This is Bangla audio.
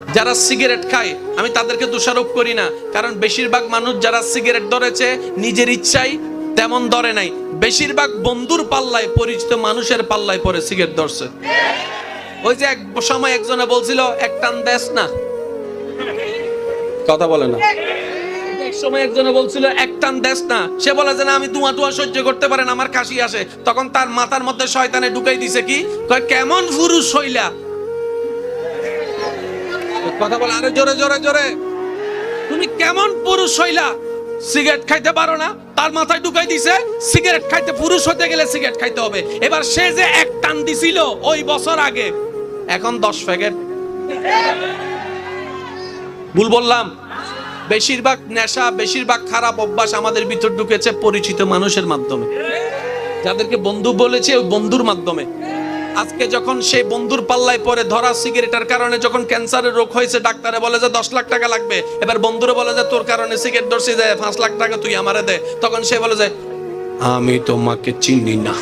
যারা সিগারেট খায় আমি তাদেরকে দোষারোপ করি না, কারণ বেশিরভাগ মানুষ যারা সিগারেট ধরেছে নিজের ইচ্ছাই তেমন ধরে নাই, বেশিরভাগ বন্ধুর পাল্লায়, পরিচিত মানুষের পাল্লায় পরে সিগারেট ধরছে। ওই যে এক সময় একজনে বলছিল এক টান দেশ না, কথা বলে না, এক সময় একজনে বলছিল এক টান দেশ না, সে বলে যে না আমি ধোঁয়া টোয়া সহ্য করতে পারেন, আমার কাশি আসে। তখন তার মাথার মধ্যে শয়তানে ঢুকাই দিছে কি, কয় কেমন পুরুষ হইলা, কথা বলে আরে জোরে জোরে জোরে, তুমি কেমন পুরুষ হইলা, সিগারেট খাইতে পারো না। তার মাথায় ঢুকাই দিছে সিগারেট খাইতে, পুরুষ হতে গেলে সিগারেট খাইতে হবে। এবার সে যে এক টান দিছিল ওই বছর আগে, এখন 10 প্যাকেট। ভুল বললাম? বেশিরভাগ নেশা, বেশিরভাগ খারাপ অভ্যাস আমাদের ভিতর ঢুকেছে পরিচিত মানুষের মাধ্যমে, যাদেরকে বন্ধু বলেছে ওই বন্ধুর মাধ্যমে। আজকে যখন সেই বন্ধুর পাল্লায় পরে ধরা, সিগারেটের কারণে যখন ক্যান্সারের রোগ হয়েছে, ডাক্তারে বলে যে 10 লাখ টাকা লাগবে, এবার বন্ধুরে বলে যে তোর কারণে সিগারেট ধরছি, যে 5 লাখ টাকা তুই আমারে দে, তখন সে বলে যে আমি তোমাকে চিনি না।